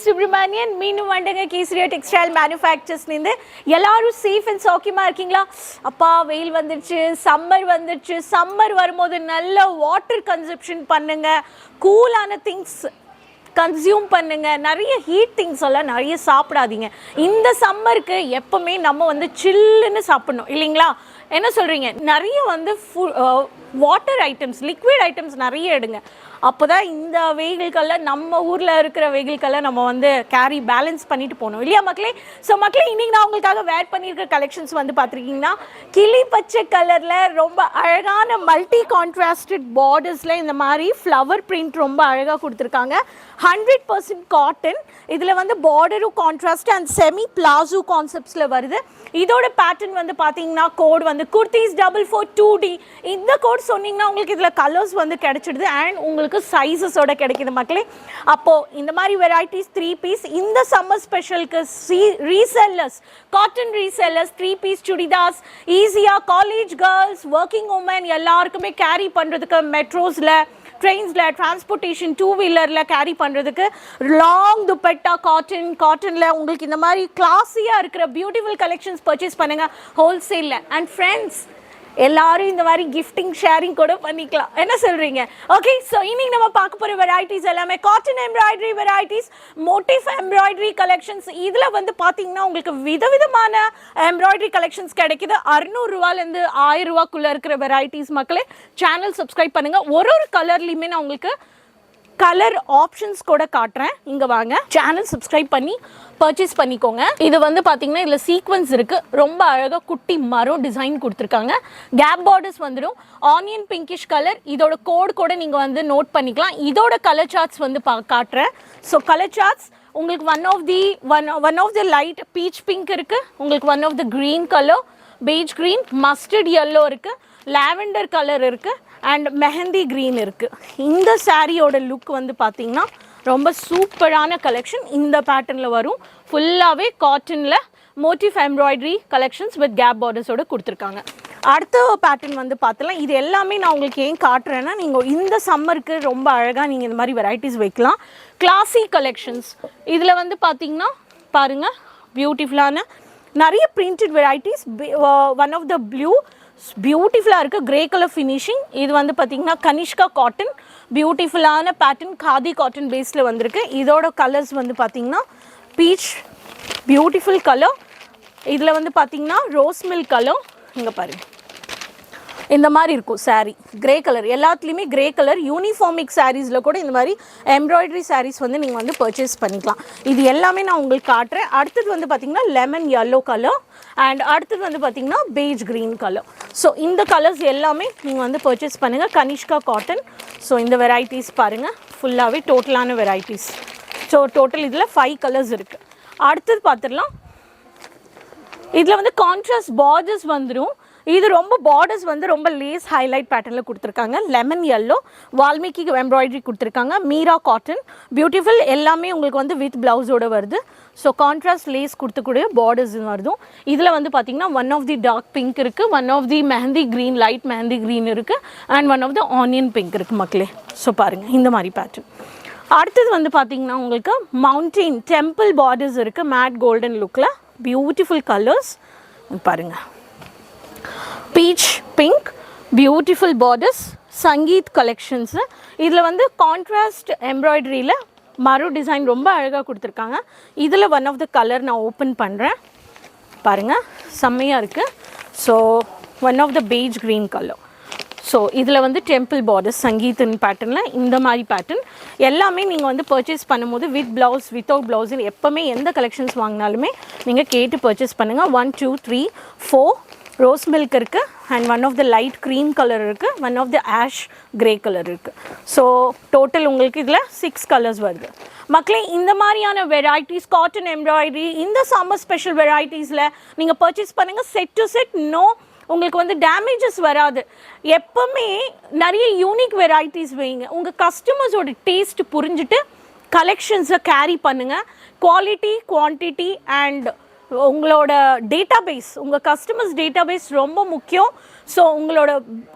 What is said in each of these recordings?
Subramanian, மீனு வண்டங்க Kesariya textile மேனுஃபேக்சர்ஸ்லேருந்து எல்லாரும் safe and சௌக்கியமாக இருக்கீங்களா? அப்பா வெயில் வந்துடுச்சு, சம்மர் வந்துடுச்சு. சம்மர் வரும்போது நல்ல வாட்டர் கன்சப்ஷன் பண்ணுங்க, கூலான திங்ஸ் கன்சியூம் பண்ணுங்க, நிறைய ஹீட் திங்ஸ் எல்லாம் நிறைய சாப்பிடாதீங்க. இந்த சம்மருக்கு எப்பவுமே நம்ம வந்து சில்லுன்னு சாப்பிடணும் இல்லைங்களா? என்ன சொல்கிறீங்க? நிறைய வந்து வாட்டர் ஐட்டம்ஸ், லிக்விட் ஐட்டம்ஸ் நிறைய எடுங்க. அப்போ தான் இந்த வெயில்களில் நம்ம ஊரில் இருக்கிற வெயில்களில் நம்ம வந்து கேரி பேலன்ஸ் பண்ணிட்டு போகணும் இல்லையா மக்களே? ஸோ மக்களே, இன்றைக்கி நான் உங்களுக்காக வேர் பண்ணியிருக்கிற கலெக்ஷன்ஸ் வந்து பார்த்துருக்கீங்கன்னா கிளி பச்சை கலரில் ரொம்ப அழகான மல்டி கான்ட்ராஸ்டட் பார்டர்ஸில் இந்த மாதிரி ஃப்ளவர் பிரிண்ட் ரொம்ப அழகாக கொடுத்துருக்காங்க. 100% காட்டன். இதில் வந்து பார்டரும் கான்ட்ராஸ்ட் அண்ட் செமி பிளாசோ கான்செப்ட்ஸில் வருது. இதோட பேட்டர்ன் வந்து பார்த்தீங்கன்னா கோட் வந்து குர்த்திஸ் 442D. இந்த கோட் சொன்னீங்கன்னா உங்களுக்கு இதில் கலர்ஸ் வந்து கிடைச்சிடுது அண்ட் உங்களுக்கு சைஸஸோட கிடைக்குது மக்களே. அப்போது இந்த மாதிரி வெரைட்டிஸ் 3 பீஸ் இந்த சம்மர் ஸ்பெஷலுக்கு ரீசெல்லர்ஸ், காட்டன் ரீசெல்லர்ஸ் 3 பீஸ் சுடிதாஸ் ஈஸியாக காலேஜ் கேர்ள்ஸ், ஒர்க்கிங் உமன் எல்லாருக்குமே கேரி பண்ணுறதுக்கு, மெட்ரோஸில், ட்ரெயின்ஸில், டிரான்ஸ்போர்ட்டேஷன், 2 வீலரில் கேரி பண்ணுறதுக்கு லாங் துப்பட்டா காட்டனில் உங்களுக்கு இந்த மாதிரி கிளாஸியாக இருக்கிற பியூட்டிஃபுல் கலெக்ஷன்ஸ் பர்ச்சேஸ் பண்ணுங்கள் ஹோல்சேலில். அண்ட் ஃப்ரெண்ட்ஸ் எல்லாரும் இந்த மாதிரி கிஃப்டிங் ஷேரிங் கூட பண்ணிக்கலாம். என்ன சொல்கிறீங்க? ஓகே, ஸோ இன்னைக்கு நம்ம பார்க்க போகிற வெரைட்டிஸ் எல்லாமே cotton embroidery varieties, motive embroidery collections. இதில் வந்து பார்த்தீங்கன்னா உங்களுக்கு விதவிதமான எம்ப்ராய்டரி கலெக்ஷன்ஸ் கிடைக்குது. 600 ரூபாலேருந்து 1000 ரூபாக்குள்ளே இருக்கிற வெரைட்டிஸ். மக்களே, சேனல் சப்ஸ்கிரைப் பண்ணுங்கள். ஒரு கலர்லேயுமே நான் உங்களுக்கு கலர் ஆப்ஷன்ஸ் கூட காட்டுறேன். இங்கே வாங்க, சேனல் சப்ஸ்கிரைப் பண்ணி பர்ச்சேஸ் பண்ணிக்கோங்க. இது வந்து பார்த்தீங்கன்னா இதில் சீக்வன்ஸ் இருக்குது, ரொம்ப அழகாக குட்டி மரம் டிசைன் கொடுத்துருக்காங்க. கேப் பார்டர்ஸ் வந்துடும். Onion pinkish colour. இதோட கோட் கூட நீங்கள் வந்து நோட் பண்ணிக்கலாம். இதோட கலர் சார்ட்ஸ் வந்து காட்டுறேன். ஸோ கலர் சார்ட்ஸ் உங்களுக்கு one of the light peach pink இருக்குது, உங்களுக்கு one of the green colour, beige green, mustard yellow இருக்குது, லாவெண்டர் கலர் இருக்குது அண்ட் மெஹந்தி க்ரீன் இருக்குது. இந்த சாரியோட லுக் வந்து பார்த்திங்கன்னா ரொம்ப சூப்பரான கலெக்ஷன். இந்த பேட்டர்னில் வரும். ஃபுல்லாகவே காட்டனில் மோட்டிவ் எம்ப்ராய்டரி கலெக்ஷன்ஸ் வித் கேப் பார்டர்ஸோடு கொடுத்துருக்காங்க. அடுத்த பேட்டர்ன் வந்து பார்த்தலாம். இது எல்லாமே நான் உங்களுக்கு ஏன் காட்டுறேன்னா, நீங்கள் இந்த சம்மருக்கு ரொம்ப அழகாக நீங்கள் இந்த மாதிரி வெரைட்டிஸ் வைக்கலாம். Classy collections. இதில் வந்து பார்த்திங்கன்னா பாருங்கள், பியூட்டிஃபுல்லான நிறைய printed varieties. One of the பியூட்டிஃபுல்லாக இருக்குது, கிரே கலர் ஃபினிஷிங். இது வந்து பார்த்திங்கன்னா கனிஷ்கா காட்டன், பியூட்டிஃபுல்லான பேட்டர்ன், காதி காட்டன் பேஸில் வந்திருக்கு. இதோட கலர்ஸ் வந்து பார்த்திங்கன்னா பீச், பியூட்டிஃபுல் கலர். இதில் வந்து பார்த்திங்கன்னா ரோஸ் மில்க் கலர். இங்கே பாருங்கள், இந்த மாதிரி இருக்கும் சாரீ. கிரே கலர், எல்லாத்துலேயுமே கிரே கலர். யூனிஃபார்மிக் சாரீஸில் கூட இந்த மாதிரி எம்ப்ராய்டரி சாரீஸ் வந்து நீங்கள் வந்து பர்ச்சேஸ் பண்ணிக்கலாம். இது எல்லாமே நான் உங்களுக்கு காட்டுறேன். அடுத்தது வந்து பார்த்திங்கன்னா லெமன் yellow கலர் அண்ட் அடுத்தது வந்து பார்த்திங்கன்னா பெய்ஜ் க்ரீன் கலர். ஸோ இந்த கலர்ஸ் எல்லாமே நீங்கள் வந்து பர்ச்சேஸ் பண்ணுங்கள். கனிஷ்கா காட்டன். ஸோ இந்த வெரைட்டிஸ் பாருங்கள், ஃபுல்லாகவே டோட்டலான வெரைட்டிஸ். ஸோ டோட்டல் இதில் 5 கலர்ஸ் இருக்குது. அடுத்தது பார்த்துடலாம். இதில் வந்து கான்ட்ராஸ்ட் பார்டர்ஸ் வந்துடும். இது ரொம்ப பார்டர்ஸ் வந்து ரொம்ப லேஸ் ஹைலைட் பேட்டர்னில் கொடுத்துருக்காங்க. லெமன் yellow, வால்மீகி எம்ப்ராய்டரி கொடுத்துருக்காங்க. Meera cotton, beautiful. எல்லாமே உங்களுக்கு வந்து வித் ப்ளவுஸோடு வருது. ஸோ கான்ட்ராஸ்ட் லேஸ் கொடுத்துக்கூடிய பார்டர்ஸ் வருதும். இதில் வந்து பார்த்திங்கன்னா one of the dark pink இருக்குது, one of the mehndi green, light mehndi green இருக்குது and one of the onion pink இருக்குது மக்களே. ஸோ பாருங்கள் இந்த மாதிரி பேட்டர்ன். அடுத்தது வந்து பார்த்திங்கன்னா உங்களுக்கு மவுண்டெயின் டெம்பிள் பார்டர்ஸ் இருக்குது, மேட் கோல்டன் லுக்கில். பியூட்டிஃபுல் கலர்ஸ் பாருங்கள். Peach pink, beautiful borders, Sangeet collections. இதில் வந்து கான்ட்ராஸ்ட் எம்ப்ராய்டரியில் மறு டிசைன் ரொம்ப அழகாக கொடுத்துருக்காங்க. இதில் ஒன் ஆஃப் த கலர் நான் ஓப்பன் பண்ணுறேன் பாருங்கள், செம்மையாக இருக்குது. So one of the beige green colour. So இதில் வந்து டெம்பிள் பார்டர்ஸ் சங்கீத்தின் பேட்டர்னில் இந்த மாதிரி பேட்டர்ன் எல்லாமே நீங்கள் வந்து பர்ச்சேஸ் பண்ணும்போது வித் ப்ளவுஸ், வித்தவுட் ப்ளவுஸ், எப்போவுமே எந்த கலெக்ஷன்ஸ் வாங்கினாலுமே நீங்கள் கேட்டு பர்ச்சேஸ் பண்ணுங்கள். 1 2 3 4 ரோஸ் மில்க் இருக்குது and one of the light cream colour இருக்குது, one of the ash grey colour இருக்குது. ஸோ டோட்டல் உங்களுக்கு இதில் 6 கலர்ஸ் வருது மக்களே. இந்த மாதிரியான வெரைட்டிஸ் காட்டன் எம்ப்ராய்டரி இந்த சம்மர் ஸ்பெஷல் வெரைட்டிஸில் நீங்கள் பர்ச்சேஸ் பண்ணுங்கள். செட் டு செட் நோ உங்களுக்கு வந்து டேமேஜஸ் வராது. எப்போவுமே நிறைய யூனிக் வெரைட்டிஸ் வைங்க. உங்கள் கஸ்டமர்ஸோட டேஸ்ட் புரிஞ்சுட்டு கலெக்ஷன்ஸை கேரி பண்ணுங்கள். குவாலிட்டி, குவான்டிட்டி அண்ட் உங்களோட டேட்டாபேஸ், உங்கள் கஸ்டமர்ஸ் டேட்டாபேஸ் ரொம்ப முக்கியம். ஸோ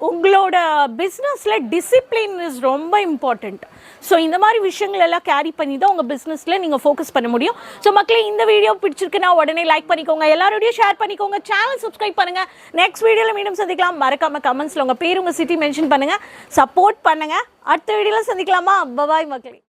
உங்களோட பிஸ்னஸில் டிசிப்ளின் இஸ் ரொம்ப இம்பார்ட்டண்ட். ஸோ இந்த மாதிரி விஷயங்கள் எல்லாம் கேரி பண்ணி தான் உங்கள் பிஸ்னஸில் நீங்கள் ஃபோக்கஸ் பண்ண முடியும். ஸோ மக்களே, இந்த வீடியோ பிடிச்சிருக்குன்னா உடனே லைக் பண்ணிக்கோங்க, எல்லாரோடையும் ஷேர் பண்ணிக்கோங்க, சேனல் சப்ஸ்கிரைப் பண்ணுங்கள். நெக்ஸ்ட் வீடியோவில் மீண்டும் சந்திக்கலாம். மறக்காமல் கமெண்ட்ஸில் உங்கள் பேர், உங்கள் சிட்டி மென்ஷன் பண்ணுங்கள், சப்போர்ட் பண்ணுங்கள். அடுத்த வீடியோவில் சந்திக்கலாமா? பாய் மக்களே.